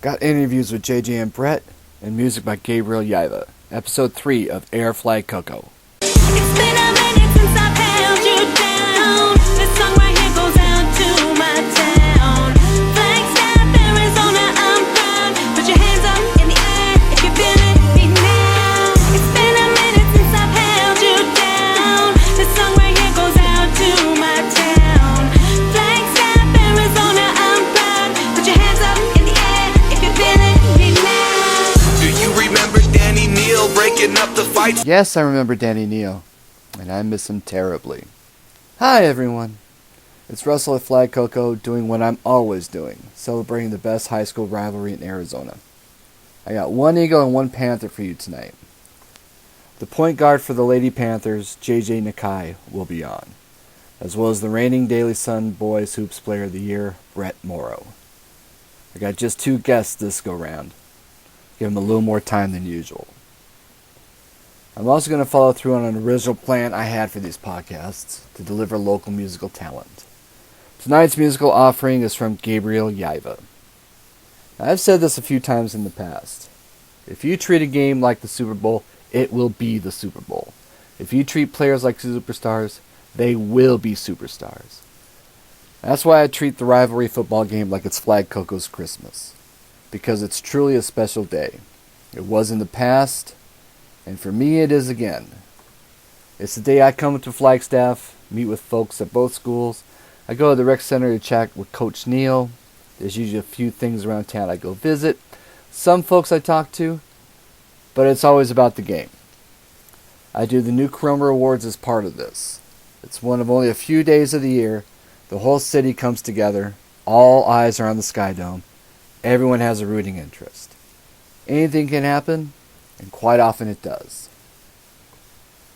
Got interviews with JJ and Brett, and music by Gabriel Yaiva. Episode 3 of Air Flagcoco. It's been a minute since I've held you down. This song right here goes out to my town. Flagstaff, Arizona, I'm proud. Put your hands up in the air if you're feeling me now. It's been a minute since I've held you down. This song right here goes out to my town. Flagstaff, Arizona, I'm proud. Put your hands up in the air if you're feeling me now. Do you remember Danny Neal breaking up the fight? Yes, I remember Danny Neal, and I miss him terribly. Hi everyone, it's Russell at Flagcoco doing what I'm always doing, celebrating the best high school rivalry in Arizona. I got one Eagle and one Panther for you tonight. The point guard for the Lady Panthers, JJ Nakai, will be on, as well as the reigning Daily Sun Boys Hoops Player of the Year, Brett Morrow. I got just 2 guests this go round. Give them a little more time than usual. I'm also going to follow through on an original plan I had for these podcasts to deliver local musical talent. Tonight's musical offering is from Gabriel Yaiva. Now, I've said this a few times in the past. If you treat a game like the Super Bowl, it will be the Super Bowl. If you treat players like superstars, they will be superstars. That's why I treat the rivalry football game like it's Flagcoco's Christmas. Because it's truly a special day. It was in the past, and for me it is again. It's the day I come to Flagstaff, meet with folks at both schools. I go to the rec center to chat with Coach Neal. There's usually a few things around town I go visit. Some folks I talk to, but it's always about the game. I do the New Chroma Awards as part of this. It's one of only a few days of the year. The whole city comes together. All eyes are on the Sky Dome. Everyone has a rooting interest. Anything can happen, and quite often it does.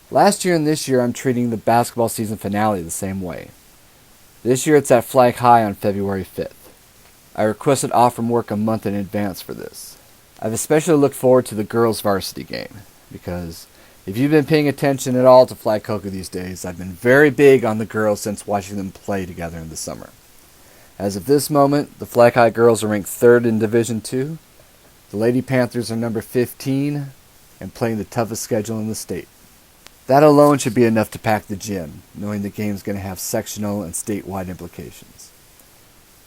Last year and this year I'm treating the basketball season finale the same way. This year it's at Flag High on February 5th. I requested off from work a month in advance for this. I've especially looked forward to the girls' varsity game, because if you've been paying attention at all to Flagcoco these days, I've been very big on the girls since watching them play together in the summer. As of this moment, the Flag High girls are ranked 3rd in Division II. The Lady Panthers are number 15 and playing the toughest schedule in the state. That alone should be enough to pack the gym, knowing the game's going to have sectional and statewide implications.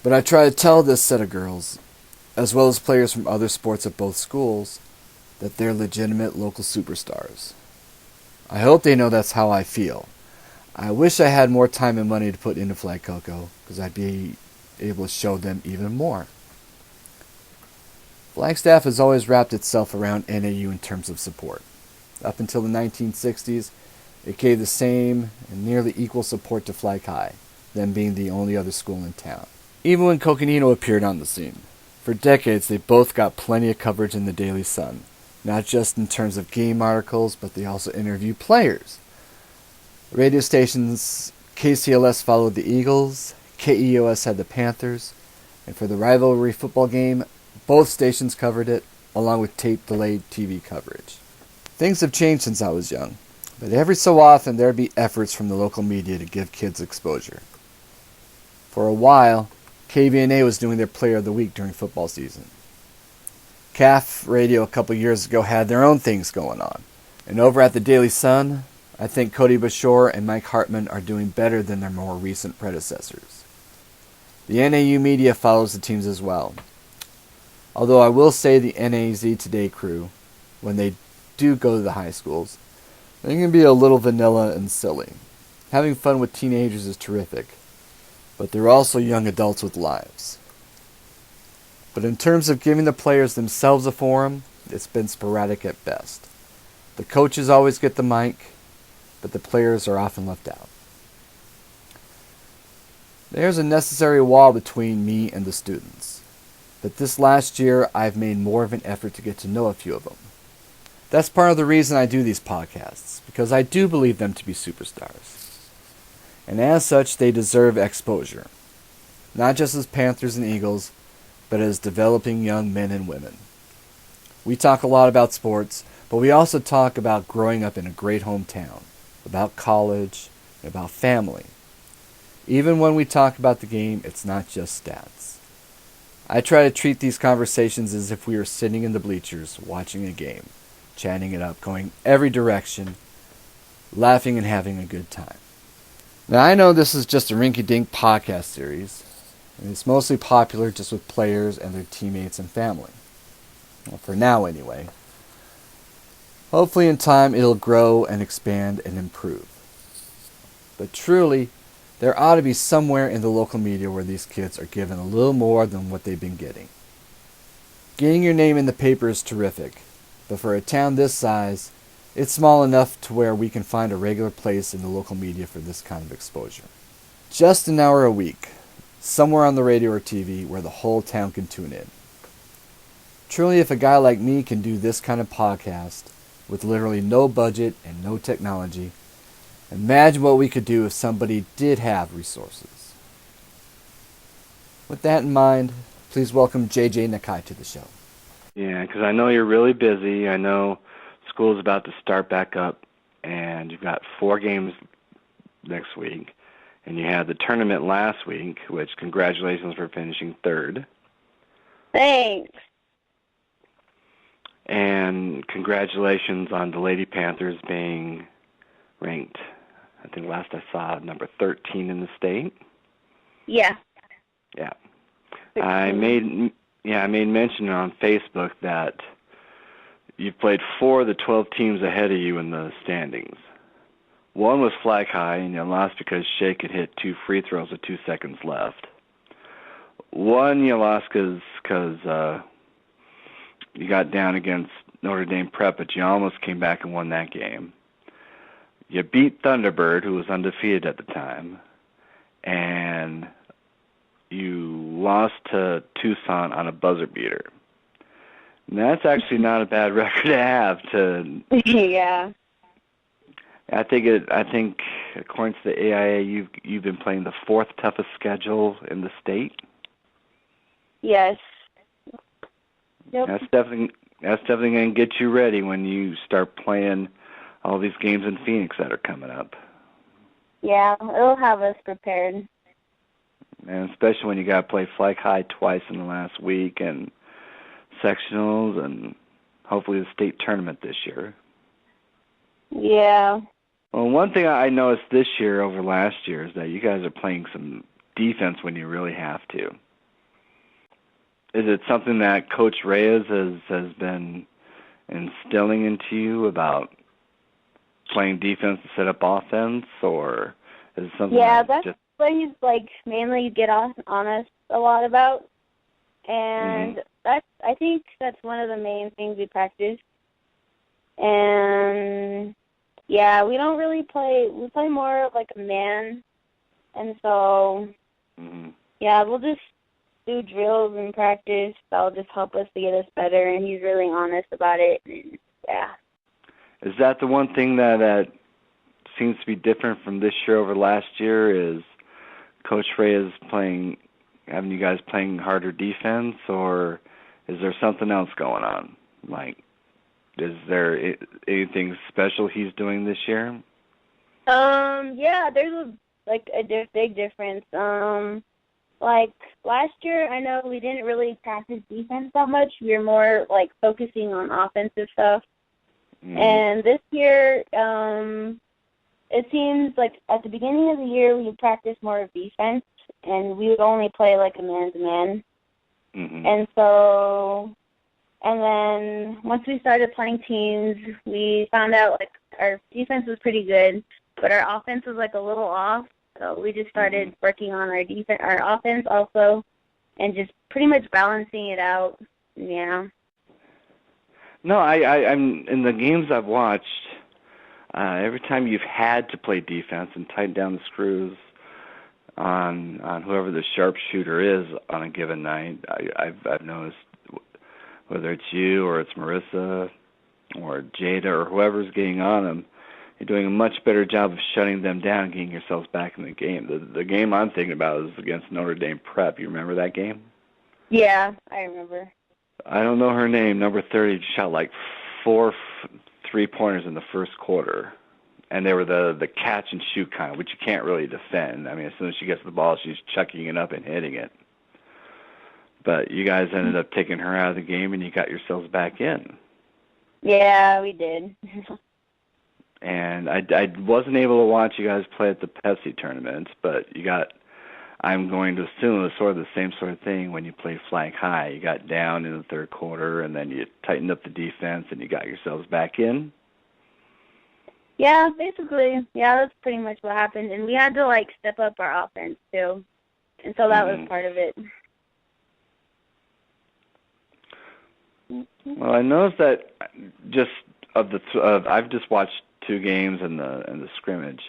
But I try to tell this set of girls, as well as players from other sports at both schools, that they're legitimate local superstars. I hope they know that's how I feel. I wish I had more time and money to put into Flagcoco, because I'd be able to show them even more. Flagstaff has always wrapped itself around NAU in terms of support. Up until the 1960s, it gave the same and nearly equal support to Flag High, them being the only other school in town. Even when Coconino appeared on the scene. For decades, they both got plenty of coverage in the Daily Sun, not just in terms of game articles, but they also interview players. The radio stations KCLS followed the Eagles, KEOS had the Panthers, and for the rivalry football game, both stations covered it, along with tape-delayed TV coverage. Things have changed since I was young, but every so often there'd be efforts from the local media to give kids exposure. For a while, KVNA was doing their Player of the Week during football season. CAF Radio a couple years ago had their own things going on. And over at the Daily Sun, I think Cody Bashore and Mike Hartman are doing better than their more recent predecessors. The NAU media follows the teams as well. Although I will say the NAZ Today crew, when they do go to the high schools, they can be a little vanilla and silly. Having fun with teenagers is terrific, but they're also young adults with lives. But in terms of giving the players themselves a forum, it's been sporadic at best. The coaches always get the mic, but the players are often left out. There's a necessary wall between me and the students. But this last year, I've made more of an effort to get to know a few of them. That's part of the reason I do these podcasts, because I do believe them to be superstars. And as such, they deserve exposure. Not just as Panthers and Eagles, but as developing young men and women. We talk a lot about sports, but we also talk about growing up in a great hometown, about college, and about family. Even when we talk about the game, it's not just stats. I try to treat these conversations as if we were sitting in the bleachers watching a game, chatting it up, going every direction, laughing and having a good time. Now, I know this is just a rinky-dink podcast series, and it's mostly popular just with players and their teammates and family. Well, for now, anyway. Hopefully in time it'll grow and expand and improve. But truly, there ought to be somewhere in the local media where these kids are given a little more than what they've been getting. Getting your name in the paper is terrific, but for a town this size, it's small enough to where we can find a regular place in the local media for this kind of exposure. Just an hour a week, somewhere on the radio or TV where the whole town can tune in. Truly, if a guy like me can do this kind of podcast with literally no budget and no technology, imagine what we could do if somebody did have resources. With that in mind, please welcome JJ Nakai to the show. Yeah, because I know you're really busy. I know school's about to start back up, and you've got 4 games next week, and you had the tournament last week, which congratulations for finishing 3rd. Thanks. And congratulations on the Lady Panthers being ranked, I think last I saw, number 13 in the state. Yeah. Yeah. I made mention on Facebook that you've played 4 of the 12 teams ahead of you in the standings. One was Flag High, and you lost because Shake had hit 2 free throws with 2 seconds left. One you lost because you got down against Notre Dame Prep, but you almost came back and won that game. You beat Thunderbird, who was undefeated at the time, and you lost to Tucson on a buzzer beater. And that's actually not a bad record to have. Yeah. I think according to the AIA, you've been playing the 4th toughest schedule in the state. Yes. Yep. That's definitely going to get you ready when you start playing all these games in Phoenix that are coming up. Yeah, it'll have us prepared. And especially when you got to play Flag High twice in the last week and sectionals and hopefully the state tournament this year. Yeah. Well, one thing I noticed this year over last year is that you guys are playing some defense when you really have to. Is it something that Coach Reyes has been instilling into you about playing defense to set up offense, or is it something that's what he's mainly get on us a lot about, and I think that's one of the main things we practice. And yeah, we don't really play. We play more of like a man, and so yeah, we'll just do drills and practice. That'll just help us to get us better, and he's really honest about it. And, yeah. Is that the one thing that seems to be different from this year over last year? Is Coach Reyes having you guys playing harder defense, or is there something else going on? Is there anything special he's doing this year? Yeah, there's a big difference. Like last year, I know we didn't really practice defense that much. We were more focusing on offensive stuff. And this year, it seems like at the beginning of the year we practiced more of defense, and we would only play like a man-to-man. And then once we started playing teams, we found out our defense was pretty good, but our offense was a little off. So we just started working on our offense also, and just pretty much balancing it out. Yeah. No, I'm in the games I've watched. Every time you've had to play defense and tighten down the screws on whoever the sharpshooter is on a given night, I've noticed whether it's you or it's Marissa or Jada or whoever's getting on them, you're doing a much better job of shutting them down and getting yourselves back in the game. The game I'm thinking about is against Notre Dame Prep. You remember that game? Yeah, I remember. I don't know her name. Number 30 shot 4 3-pointers in the first quarter. And they were the catch and shoot kind, which you can't really defend. I mean, as soon as she gets the ball, she's chucking it up and hitting it. But you guys ended up taking her out of the game, and you got yourselves back in. Yeah, we did. And I wasn't able to watch you guys play at the Pepsi tournaments, but I'm going to assume it's sort of the same sort of thing when you play Flag High. You got down in the third quarter, and then you tightened up the defense, and you got yourselves back in. Yeah, basically. Yeah, that's pretty much what happened. And we had to, like, step up our offense, too. And so that was part of it. Well, I noticed that I've just watched 2 games in the scrimmage.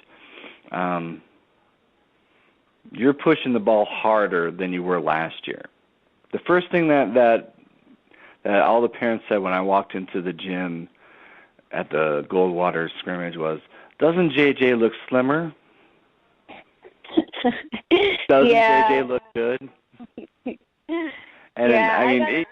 You're pushing the ball harder than you were last year. The first thing that all the parents said when I walked into the gym at the Goldwater scrimmage was, "Doesn't JJ look slimmer? Doesn't JJ look good?" And yeah,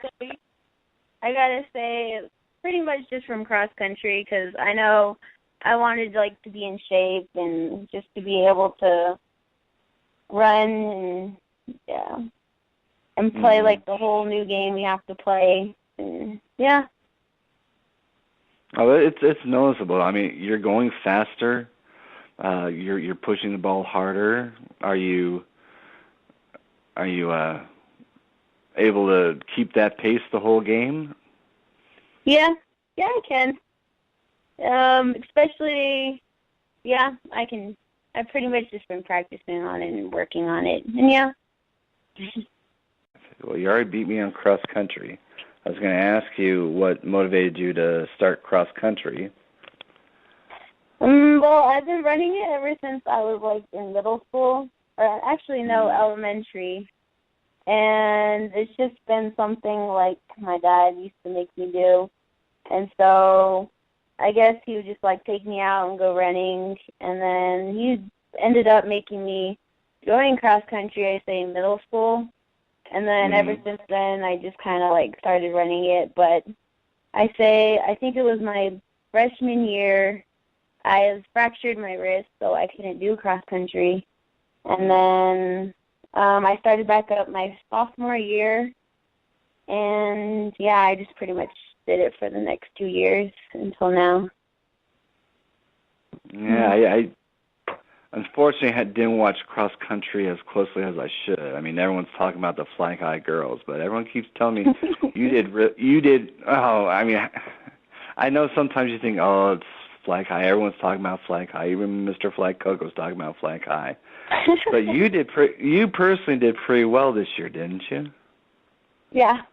I gotta say, pretty much just from cross country, because I know I wanted like to be in shape and just to be able to run and play like the whole new game we have to play. And, yeah. Oh, it's noticeable. I mean, you're going faster. You're pushing the ball harder. Are you able to keep that pace the whole game? Yeah, I can. Especially, yeah, I can. I've pretty much just been practicing on it and working on it, and yeah. Well, you already beat me on cross country. I was going to ask you what motivated you to start cross country. Well, I've been running it ever since I was like in middle school, or actually no, elementary. And it's just been something like my dad used to make me do. And so I guess he would just like take me out and go running. And then he ended up making me join cross country, I say, in middle school. And then ever since then, I just kind of like started running it. But I think it was my freshman year, I fractured my wrist, so I couldn't do cross country. And then I started back up my sophomore year, and yeah, I just pretty much did it for the next 2 years until now. Yeah, I unfortunately didn't watch cross country as closely as I should. I mean, everyone's talking about the Flag High girls, but everyone keeps telling me you did. Oh, I mean, I know sometimes you think, oh, it's Flag High. Everyone's talking about Flag High. Even Mr. Flagcoco's talking about Flag High. But you personally did pretty well this year, didn't you? Yeah.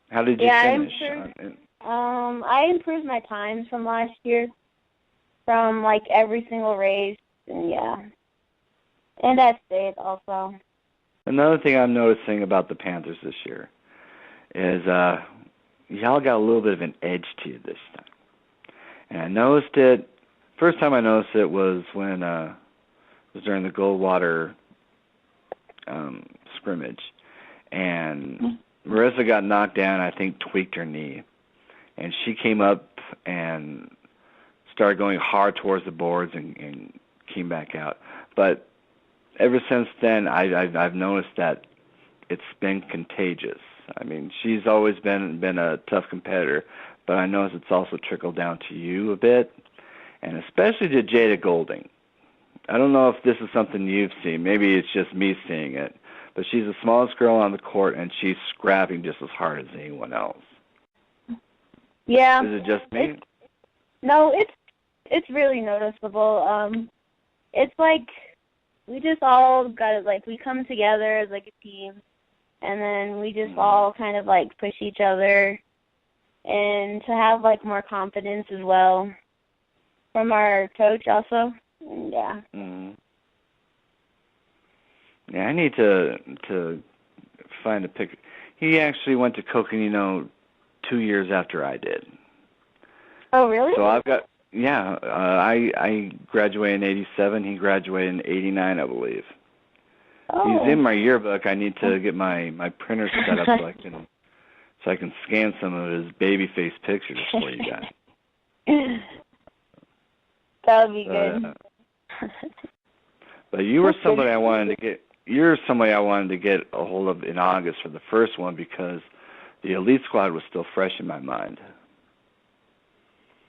How did you finish? I improved my times from last year, from like every single race, and yeah. And at state also. Another thing I'm noticing about the Panthers this year is y'all got a little bit of an edge to you this time. And I noticed it, first time I noticed it was when it was during the Goldwater scrimmage. And Marissa got knocked down, I think tweaked her knee. And she came up and started going hard towards the boards and came back out. But ever since then, I've noticed that it's been contagious. I mean, she's always been a tough competitor, but I notice it's also trickled down to you a bit, and especially to Jada Golding. I don't know if this is something you've seen. Maybe it's just me seeing it, but she's the smallest girl on the court, and she's scrapping just as hard as anyone else. Yeah. Is it just me? No, it's really noticeable. It's like we just all got like we come together as like a team, and then we just all kind of like push each other, and to have like more confidence as well from our coach also. And, yeah. Yeah, I need to find a picture. He actually went to Coconino 2 years after I did. Oh, really? So I've got, yeah, I graduated in 87. He graduated in 89, I believe. Oh. He's in my yearbook. I need to get my printer set up so I can scan some of his baby face pictures for you guys. That would be good. But you were somebody I wanted to get. you're somebody I wanted to get a hold of in August for the first one because the Elite Squad was still fresh in my mind.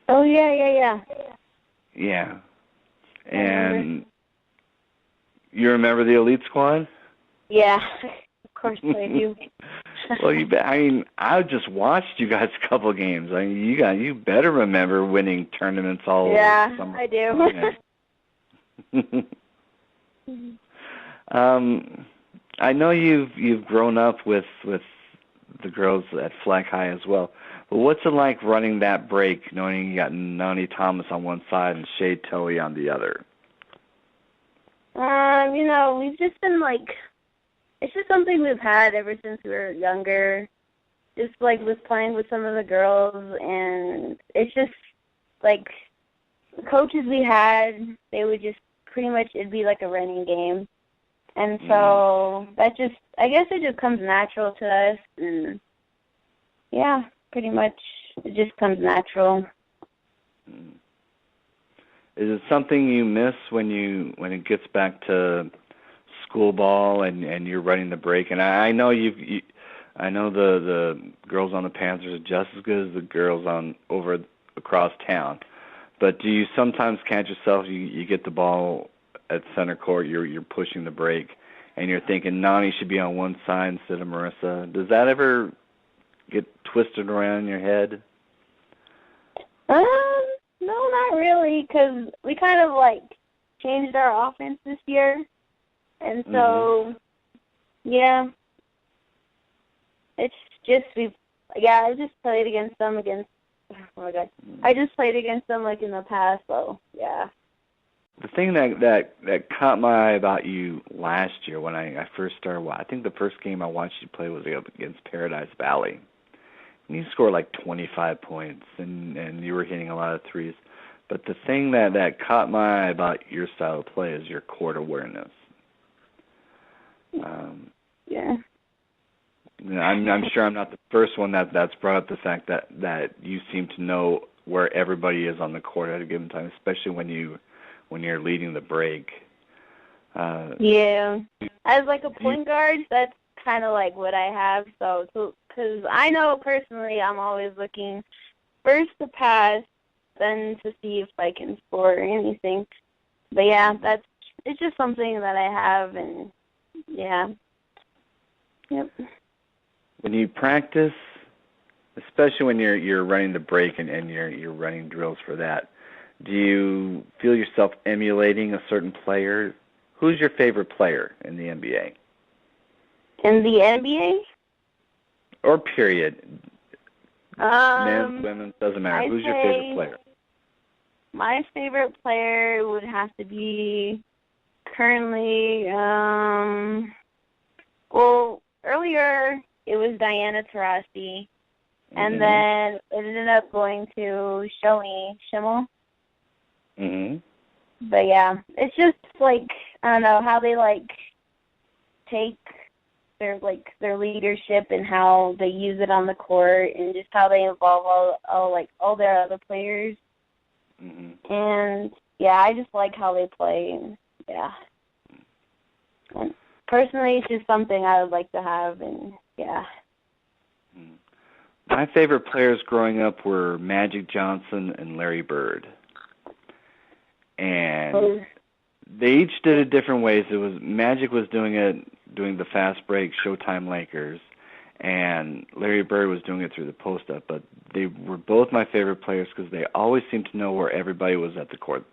Oh, yeah. Yeah. And you remember the Elite Squad? Yeah, of course I do. Well, I just watched you guys a couple games. I mean, you better remember winning tournaments all summer. I do. I know you've grown up with the girls at Flag High as well. But what's it like running that break, knowing you got Nani Thomas on one side and Shade Toei on the other? We've just been it's just something we've had ever since we were younger. Just with playing with some of the girls, and it's just the coaches we had, they would just pretty much, it'd be like a running game. And so I guess it just comes natural to us, and yeah, pretty much it just comes natural. Is it something you miss when it gets back to school ball and you're running the break? And I know I know the girls on the Panthers are just as good as the girls across town. But do you sometimes catch yourself? You get the ball at center court, you're pushing the break, and you're thinking Nani should be on one side instead of Marissa. Does that ever get twisted around in your head? No, not really, because we kind of changed our offense this year, and so yeah, it's just I just played against them oh my god, I just played against them in the past, so yeah. The thing that caught my eye about you last year when I first started, I think the first game I watched you play was against Paradise Valley. And you scored 25 points, and you were hitting a lot of threes. But the thing that caught my eye about your style of play is your court awareness. Yeah. I'm sure I'm not the first one that's brought up the fact that you seem to know where everybody is on the court at a given time, especially when you're leading the break. Yeah. As a point guard, that's kind of what I have. So, because I know personally, I'm always looking first to pass, then to see if I can score or anything. But yeah, it's just something that I have, and yeah. Yep. When you practice, especially when you're running the break and you're running drills for that, do you feel yourself emulating a certain player? Who's your favorite player in the NBA? In the NBA? Or period. Men's, women's, doesn't matter. Who's your favorite player? My favorite player would have to be currently, earlier it was Diana Taurasi, and then it ended up going to Schimmel. But yeah, it's just I don't know how they take their leadership and how they use it on the court, and just how they involve all their other players. And yeah, I just like how they play, and yeah. And personally, it's just something I would like to have, and yeah. My favorite players growing up were Magic Johnson and Larry Bird. And they each did it different ways. Magic was doing the fast break, Showtime Lakers, and Larry Bird was doing it through the post-up. But they were both my favorite players because they always seemed to know where everybody was at the court.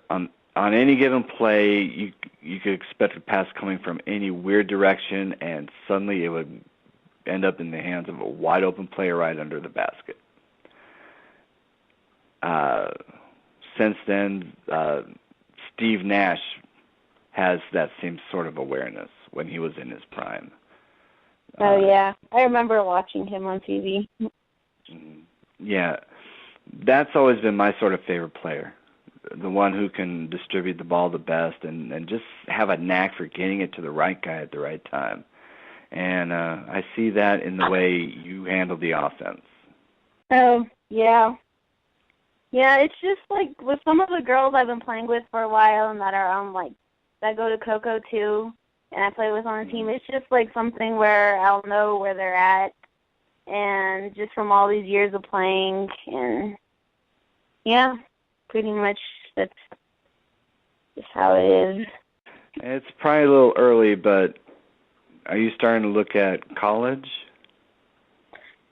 On any given play, you could expect a pass coming from any weird direction, and suddenly it would end up in the hands of a wide-open player right under the basket. Since then, Steve Nash has that same sort of awareness when he was in his prime. Oh, yeah. I remember watching him on TV. Yeah. That's always been my sort of favorite player, the one who can distribute the ball the best and just have a knack for getting it to the right guy at the right time. And I see that in the way you handle the offense. Oh, yeah. Yeah, it's just with some of the girls I've been playing with for a while and that are on that go to Coco too. and I play with on the team, it's just like something where I'll know where they're at, and just from all these years of playing, and yeah, pretty much that's just how it is. It's probably a little early, but are you starting to look at college?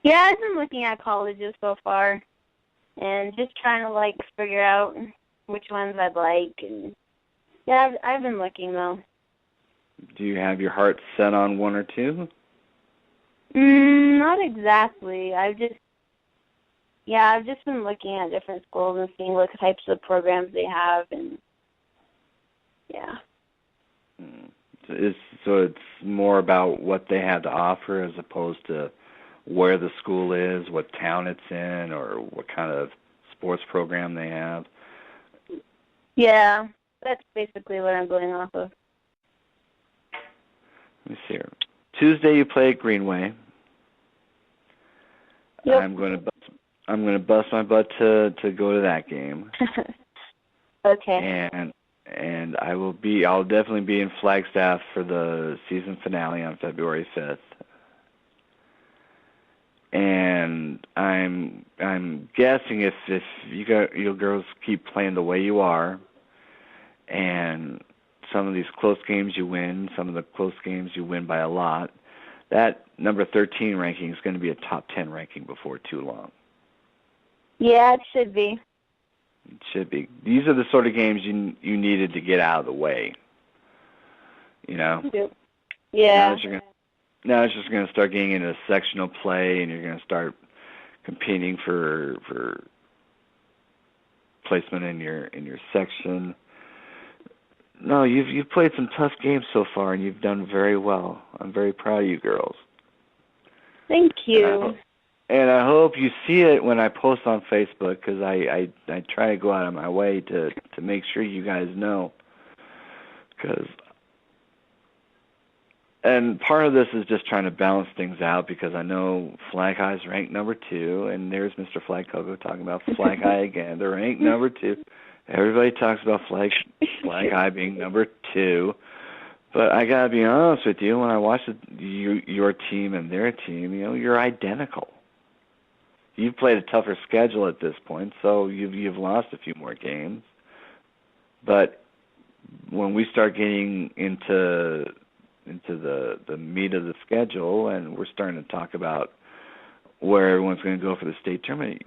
Yeah, I've been looking at colleges so far, and just trying to like figure out which ones I'd like, and yeah, I've been looking though. Do you have your heart set on one or two? Not exactly. I've just been looking at different schools and seeing what types of programs they have, and yeah. So it's more about what they have to offer as opposed to where the school is, what town it's in, or what kind of sports program they have. Yeah, that's basically what I'm going off of. Let me see here. Tuesday you play at Greenway. Yep. I'm going to bust my butt to go to that game. Okay. And I'll definitely be in Flagstaff for the season finale on February 5th. And I'm guessing if you girls keep playing the way you are, and some of these close games you win, some of the close games you win by a lot, that number 13 ranking is going to be a top 10 ranking before too long. Yeah, it should be. It should be. These are the sort of games you needed to get out of the way. You know? Yep. Yeah. Now it's just going to start getting into sectional play, and you're going to start competing for placement in your section. No, you've played some tough games so far, and you've done very well. I'm very proud of you girls. Thank you. And I hope you see it when I post on Facebook, because I try to go out of my way to make sure you guys know. And part of this is just trying to balance things out, because I know Flag High's ranked number 2, and there's Mr. Flagcoco talking about Flag High again. They're ranked number 2. Everybody talks about Flag High being number 2. But I got to be honest with you, when I watch your team and their team, you're identical. You've played a tougher schedule at this point, so you've lost a few more games. But when we start getting into the meat of the schedule, and we're starting to talk about where everyone's going to go for the state tournament,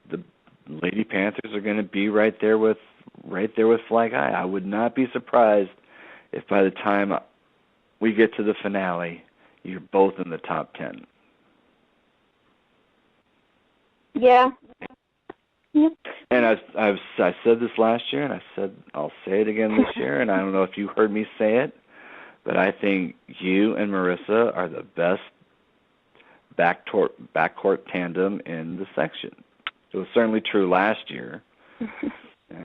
the Lady Panthers are going to be right there with Flag High. I would not be surprised if by the time we get to the finale, you're both in the top 10. Yeah. Yep. And I said this last year, and I said I'll say it again this year, and I don't know if you heard me say it, but I think you and Marissa are the best backcourt tandem in the section. It was certainly true last year,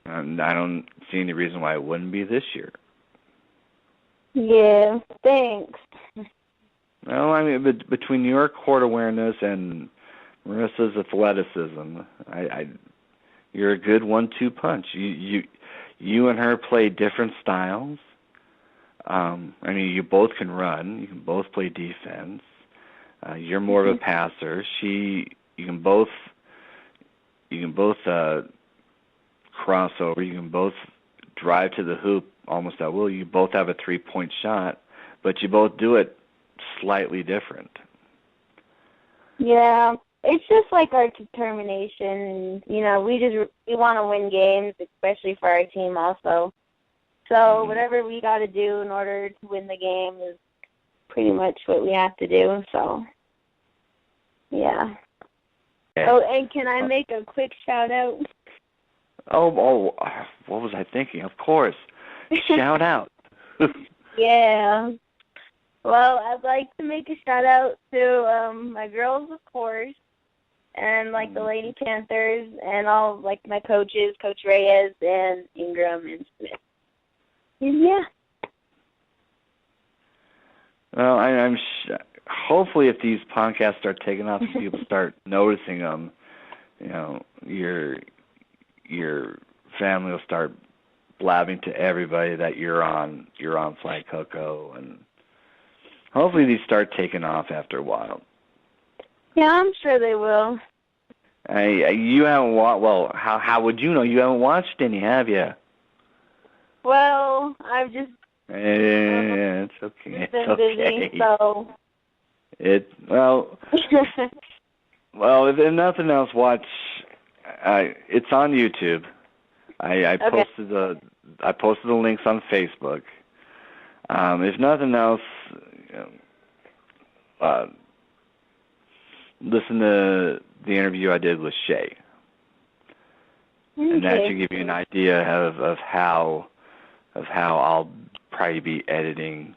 and I don't see any reason why it wouldn't be this year. Yeah, thanks. Well, I mean, between your court awareness and Marissa's athleticism, you're a good 1-2 punch. You and her play different styles. I mean, you both can run. You can both play defense. You're more of a passer. You can both cross over. You can both drive to the hoop almost at will. You both have a 3-point shot, but you both do it slightly different. Yeah, it's just like our determination. We want to win games, especially for our team also. So whatever we got to do in order to win the game is pretty much what we have to do. So, yeah. Oh, and can I make a quick shout out? Oh, what was I thinking? Of course. Shout out. Yeah. Well, I'd like to make a shout out to my girls, of course, and like the Lady Panthers, and all like my coaches, Coach Reyes and Ingram and Smith. And yeah. Well, I'm hopefully if these podcasts start taking off and people start noticing them, your family will start blabbing to everybody that you're on Flagcoco, and Hopefully these start taking off after a while. Yeah, I'm sure they will. You haven't watched. Well, how would you know? You haven't watched any, have you? Well, I've just It's okay. It's been okay. busy, so. Well, if nothing else, watch. It's on YouTube. I posted the links on Facebook. If nothing else, listen to the interview I did with Shay, and that should give you an idea of how I'll probably be editing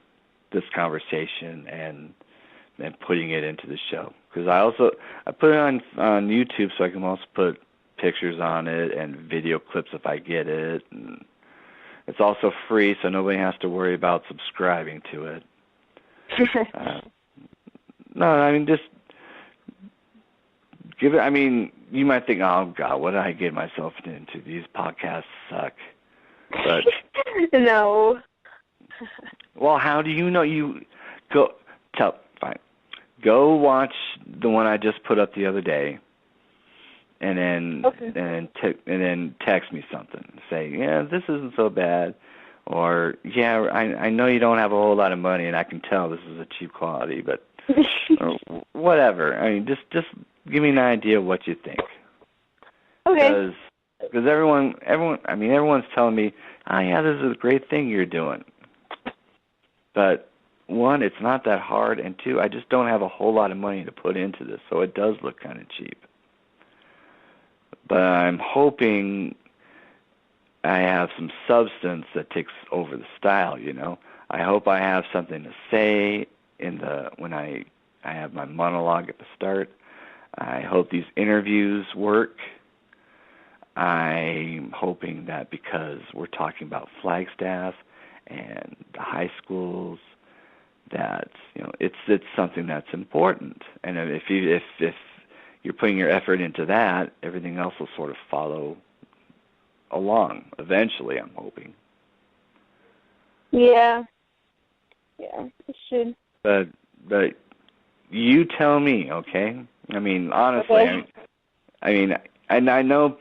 this conversation and putting it into the show. Because I put it on YouTube, so I can also put pictures on it and video clips if I get it. And it's also free, so nobody has to worry about subscribing to it. No, I mean, just give it. I mean, you might think, oh God, what did I get myself into? These podcasts suck. But no. Well, how do you know? Go watch the one I just put up the other day, and then text me something. Say, yeah, this isn't so bad, or yeah, I know you don't have a whole lot of money, and I can tell this is a cheap quality, but or whatever. I mean, just give me an idea of what you think. Okay. Because everyone's telling me, oh yeah, this is a great thing you're doing. But one, it's not that hard, and two, I just don't have a whole lot of money to put into this, so it does look kind of cheap. But I'm hoping I have some substance that takes over the style, you know. I hope I have something to say when I have my monologue at the start. I hope these interviews work. I'm hoping that because we're talking about Flagstaff and the high schools, that it's something that's important, and if you're putting your effort into that, everything else will sort of follow along eventually, I'm hoping. Yeah, it should. But you tell me, okay? I mean, honestly, Okay. I mean, and I know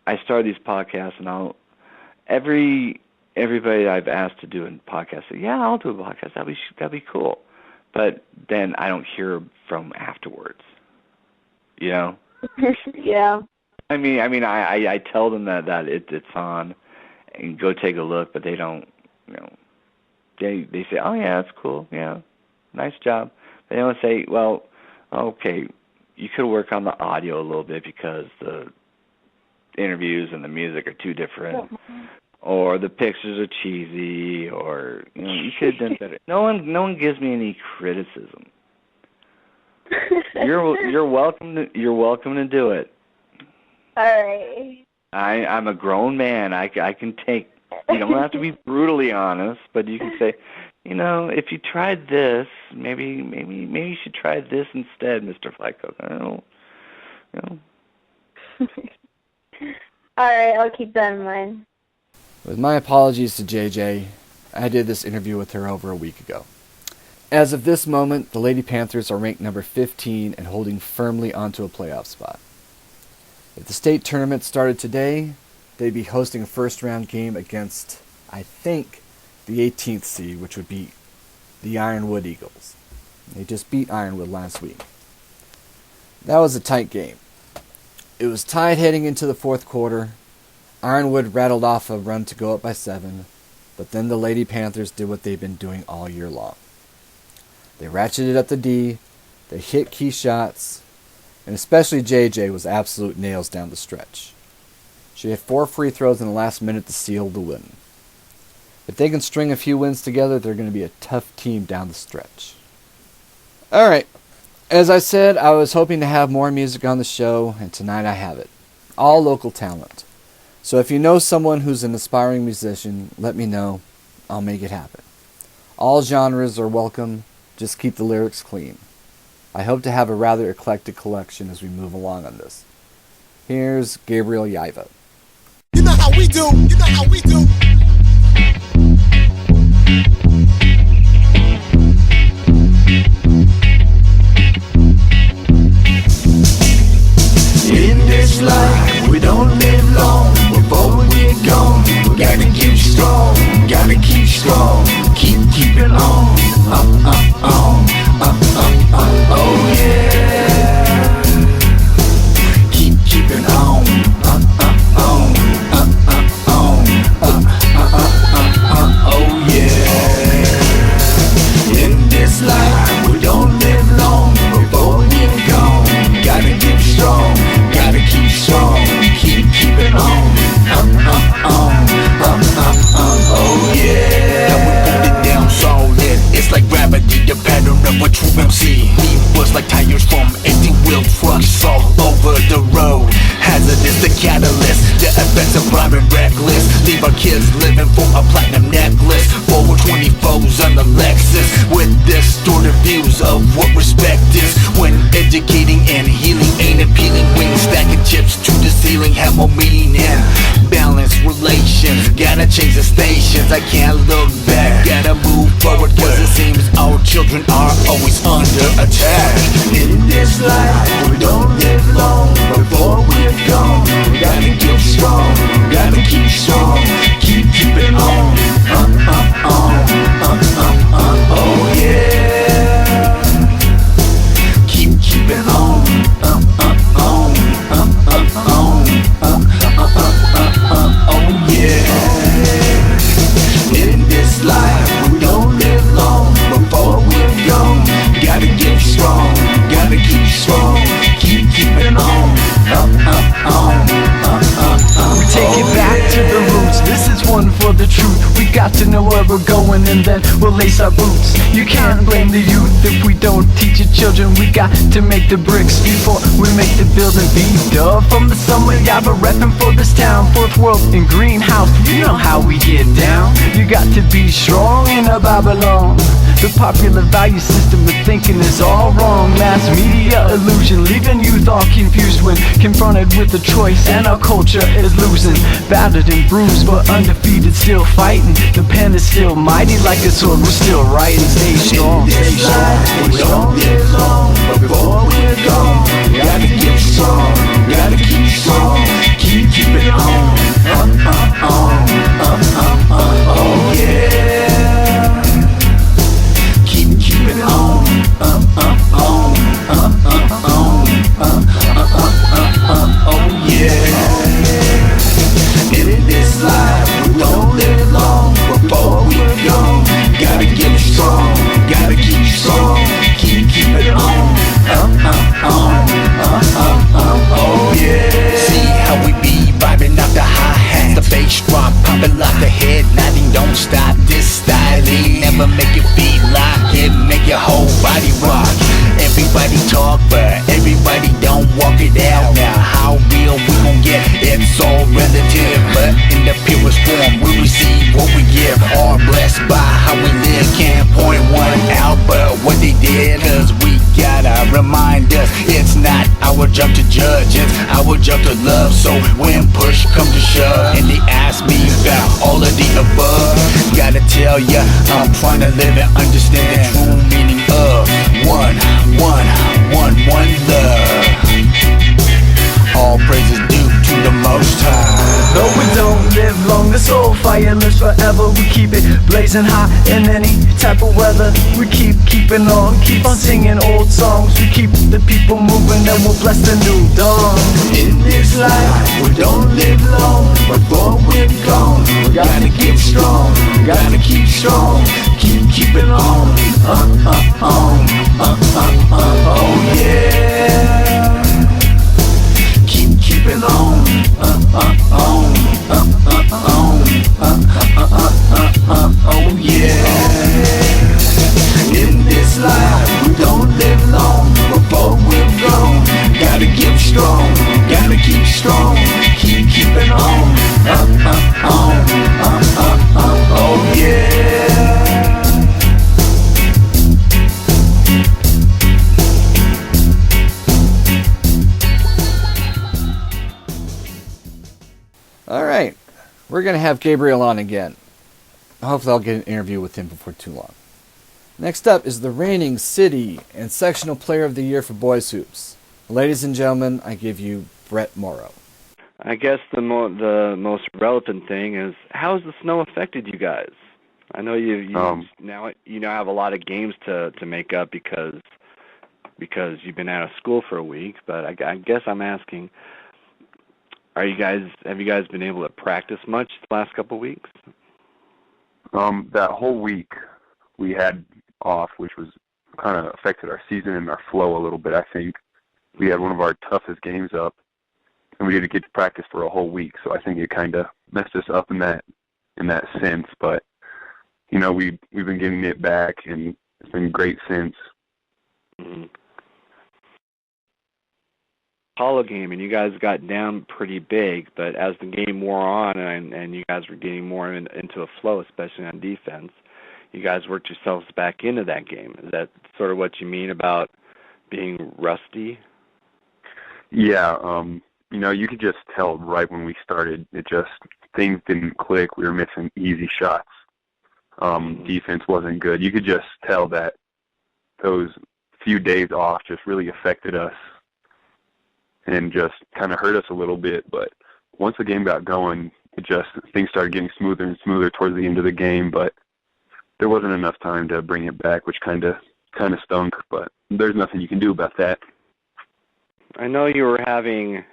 I started these podcasts, and everybody I've asked to do a podcast say, yeah, I'll do a podcast. That'd be cool. But then I don't hear from afterwards. You know? Yeah. I mean, I tell them that it's on, and go take a look, but they don't. They say, oh yeah, that's cool. Yeah, nice job. They don't say, well, okay, you could work on the audio a little bit because the interviews and the music are too different. Or the pictures are cheesy, or you could have done better. No one gives me any criticism. You're welcome to do it. All right. I'm a grown man. I can take. You don't have to be brutally honest, but you can say, if you tried this, maybe you should try this instead, Mr. Flagcoco. All right, I'll keep that in mind. With my apologies to JJ, I did this interview with her over a week ago. As of this moment, the Lady Panthers are ranked number 15 and holding firmly onto a playoff spot. If the state tournament started today, they'd be hosting a first-round game against, I think, the 18th seed, which would be the Ironwood Eagles. They just beat Ironwood last week. That was a tight game. It was tied heading into the fourth quarter. Ironwood rattled off a run to go up by 7, but then the Lady Panthers did what they've been doing all year long. They ratcheted up the D, they hit key shots, and especially JJ was absolute nails down the stretch. She had 4 free throws in the last minute to seal the win. If they can string a few wins together, they're going to be a tough team down the stretch. Alright, as I said, I was hoping to have more music on the show, and tonight I have it. All local talent. So if you know someone who's an aspiring musician, let me know. I'll make it happen. All genres are welcome. Just keep the lyrics clean. I hope to have a rather eclectic collection as we move along on this. Here's Gabriel Yaiva. You know how we do. You know how we do. kids living for a platinum necklace. 424s on the Lexus with distorted views of what respect is. When educating and healing ain't appealing, wings stacking chips to the ceiling have more meaning and balance relations. Gotta change the stations, I can't look back. Gotta move forward cause it seems our children are always under attack. In this life we don't live long before we're gone. We gotta get strong, gotta keep strong, keep it on. Oh yeah, keep it on. Oh yeah. In this life we don't live long before we're gone. Gotta get strong, gotta keep strong, keep it on. We take it back to the roots, this is one for the truth. We got to know where we're going and then we'll lace our boots. You can't blame the youth if we don't teach your children. We got to make the bricks before we make the building. Be-dub from the summer, Yaiva reppin' for this town. Fourth world and greenhouse, you know how we get down. You got to be strong in a Babylon. The popular value system of thinking is all wrong. Mass media illusion, leaving youth all confused when confronted with a choice, and our culture is losing. Battered and bruised but undefeated, still fighting. The pen is still mighty like a sword, we're still writing. Stay strong, stay strong, stay We strong. don't live long before we're gone. Gotta get strong, gotta keep strong, keep it on. Oh yeah, keep it on. Oh yeah. In this life we don't live long before we're gone. Gotta get strong, gotta keep strong, keep it on. Oh yeah. See how we be vibing out the hi-hat, the bass drop popping like the head nodding. Don't stop this styling, never make your feet lock it, make your whole body rock. Everybody talk but everybody don't walk it out. Now how real we gon' get, it's all relative, but in the purest form we receive what we give. All blessed by how we live, can't point one out but what they did, cause we gotta remind us it's not our job to judge, it's our job to love. So when push comes to shove and they ask me about all of the above, gotta tell ya I'm trying to live and understand the true meaning of one love. All praises due to the Most High. Though we don't live long, the soul fire lives forever. We keep it blazing hot in any type of weather. We keeping on, keep on singing old songs. We keep the people moving and we'll bless the new dawn. In this life we don't live long before we're gone. We gotta get strong, gotta keep strong, keep it on. Oh yeah, keep it on. Oh yeah. In this life we don't live long before we're gone. Gotta get strong, gotta keep strong, keep it on. Oh yeah. Alright, we're going to have Gabriel on again. Hopefully I'll get an interview with him before too long. Next up is the reigning city and sectional player of the year for boys hoops. Ladies and gentlemen, I give you Brett Morrow. I guess the most relevant thing is, how has the snow affected you guys? I know you now have a lot of games to make up because you've been out of school for a week. But I guess I'm asking, have you guys been able to practice much the last couple of weeks? That whole week we had off, which was kind of affected our season and our flow a little bit. I think we had one of our toughest games up, and we didn't get to practice for a whole week. So I think it kind of messed us up in that sense. But we've been getting it back, and it's been great since. Mm-hmm. Apollo game, and you guys got down pretty big, but as the game wore on and you guys were getting more into a flow, especially on defense, you guys worked yourselves back into that game. Is that sort of what you mean about being rusty? Yeah, you could just tell right when we started. It just, things didn't click. We were missing easy shots. Defense wasn't good. You could just tell that those few days off just really affected us and just kind of hurt us a little bit. But once the game got going, things started getting smoother and smoother towards the end of the game. But there wasn't enough time to bring it back, which kind of stunk. But there's nothing you can do about that. I know you were having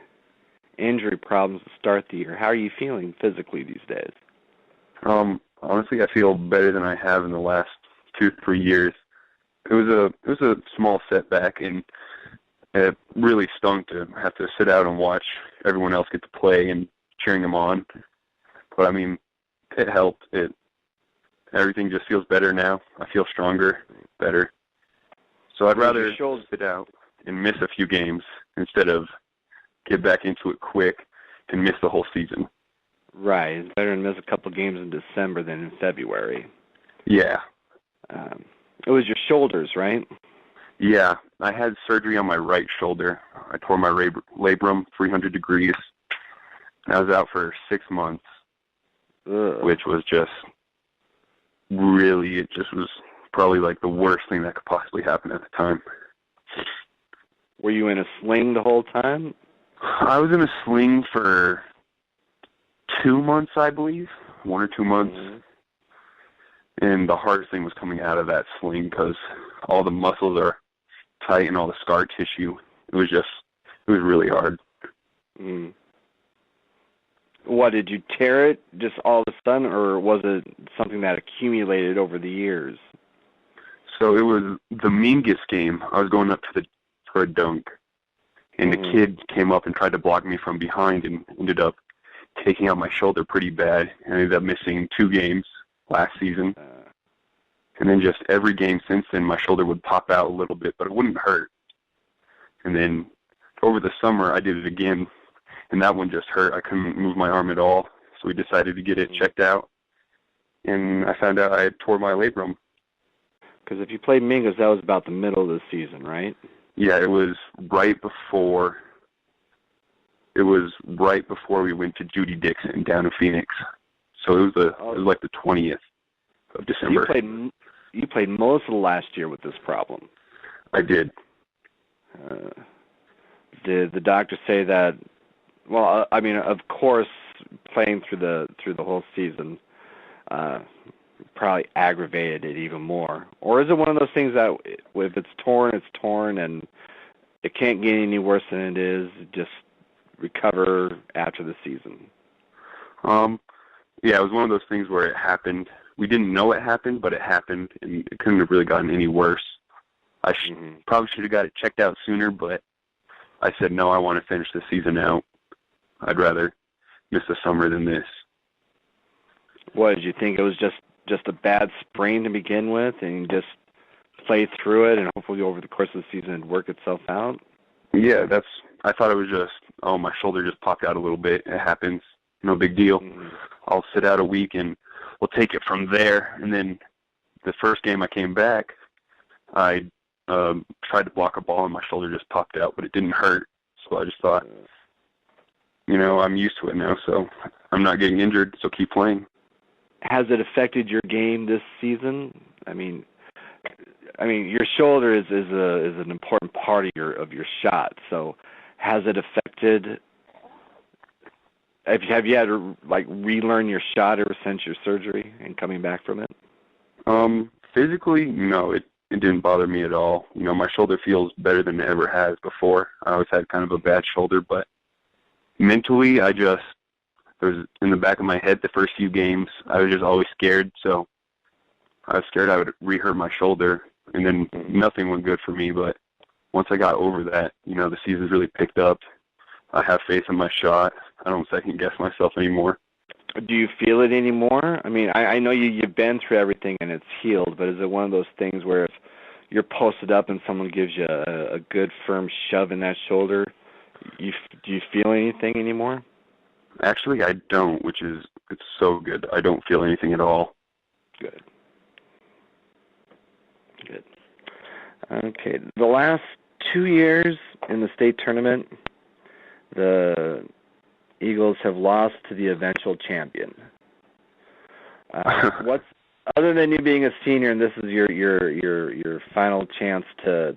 injury problems to start the year. How are you feeling physically these days? Honestly, I feel better than I have in the last 2-3 years. It was a small setback, and it really stunk to have to sit out and watch everyone else get to play and cheering them on. But I mean, it helped. Everything just feels better now. I feel stronger, better. So I'd rather sit out and miss a few games instead of get back into it quick and miss the whole season. Right. It's better to miss a couple games in December than in February. Yeah. It was your shoulders, right? Yeah. I had surgery on my right shoulder. I tore my labrum 300 degrees. I was out for 6 months, which was just really, it just was probably like the worst thing that could possibly happen at the time. Were you in a sling the whole time? I was in a sling for 2 months, I believe, 1 or 2 months. Mm-hmm. And the hardest thing was coming out of that sling because all the muscles are tight and all the scar tissue. It was really hard. Mm. What, did you tear it just all of a sudden, or was it something that accumulated over the years? So it was the Mingus game. I was going up for a dunk, and the kid came up and tried to block me from behind and ended up taking out my shoulder pretty bad. I ended up missing 2 games last season. And then just every game since then, my shoulder would pop out a little bit, but it wouldn't hurt. And then over the summer, I did it again, and that one just hurt. I couldn't move my arm at all, so we decided to get it checked out. And I found out I had tore my labrum. Because if you played Mingus, that was about the middle of the season, right? Yeah, it was right before we went to Judy Dixon down in Phoenix. So it was like the 20th of December. You played most of the last year with this problem. I did. Did the doctor say that? Well, I mean, of course, playing through the whole season probably aggravated it even more. Or is it one of those things that if it's torn, and it can't get any worse than it is? Just recover after the season. Yeah, it was one of those things where it happened. We didn't know it happened, but it happened, and it couldn't have really gotten any worse. I probably should have got it checked out sooner, but I said, no, I want to finish the season out. I'd rather miss the summer than this. What, did you think it was just a bad sprain to begin with, and you just play through it, and hopefully over the course of the season it'd work itself out? Yeah, I thought it was just, my shoulder just popped out a little bit. It happens. No big deal. I'll sit out a week, and we'll take it from there. And then the first game I came back, I tried to block a ball, and my shoulder just popped out, but it didn't hurt. So I just thought, I'm used to it now, so I'm not getting injured, so keep playing. Has it affected your game this season? I mean, your shoulder is an important part of your shot. So, has it affected? Have you had to relearn your shot ever since your surgery and coming back from it? Physically, no, it didn't bother me at all. My shoulder feels better than it ever has before. I always had kind of a bad shoulder, but mentally, there was in the back of my head the first few games, I was just always scared. So I was scared I would re-hurt my shoulder, and then nothing went good for me. But once I got over that, the season's really picked up. I have faith in my shot. I don't second-guess myself anymore. Do you feel it anymore? I mean, I know you've been through everything and it's healed, but is it one of those things where if you're posted up and someone gives you a good, firm shove in that shoulder, Do you feel anything anymore? Actually, I don't, it's so good. I don't feel anything at all. Good. Good. Okay. The last 2 years in the state tournament, the Eagles have lost to the eventual champion. What's other than you being a senior, and this is your final chance to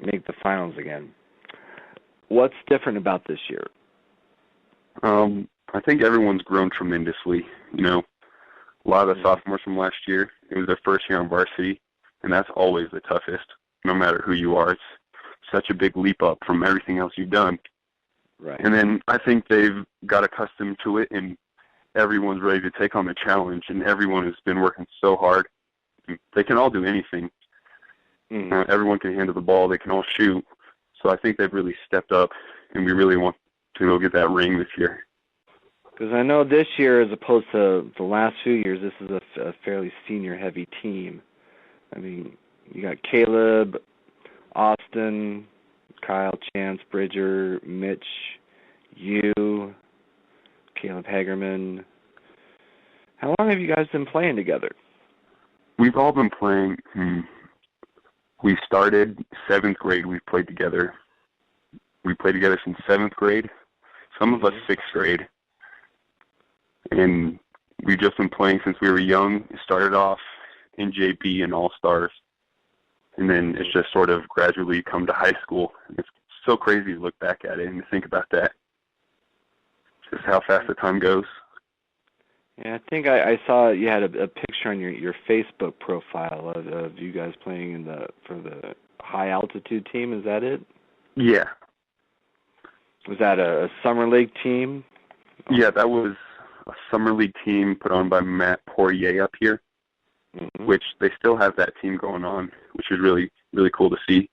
make the finals again? What's different about this year? I think everyone's grown tremendously. You know, a lot of the sophomores from last year, it was their first year on varsity, and that's always the toughest, no matter who you are. It's such a big leap up from everything else you've done. Right. And then I think they've got accustomed to it, and everyone's ready to take on the challenge, and everyone has been working so hard. They can all do anything. Mm-hmm. Everyone can handle the ball. They can all shoot. So I think they've really stepped up, and we really want to go get that ring this year. Because I know this year, as opposed to the last few years, this is a fairly senior-heavy team. I mean, you got Caleb, Austin, Kyle, Chance, Bridger, Mitch, you, Caleb Hagerman. How long have you guys been playing together? We've all been playing. We started 7th grade. We've played together. We played together since 7th grade. Some of us 6th grade. And we've just been playing since we were young. It started off in JP and All-Stars. And then it's just sort of gradually come to high school. It's so crazy to look back at it and to think about that. Just how fast the time goes. Yeah, I think I saw you had a picture on your Facebook profile of you guys playing for the high altitude team. Is that it? Yeah. Was that a summer league team? Yeah, that was a summer league team put on by Matt Poirier up here, which they still have that team going on, which is really, really cool to see.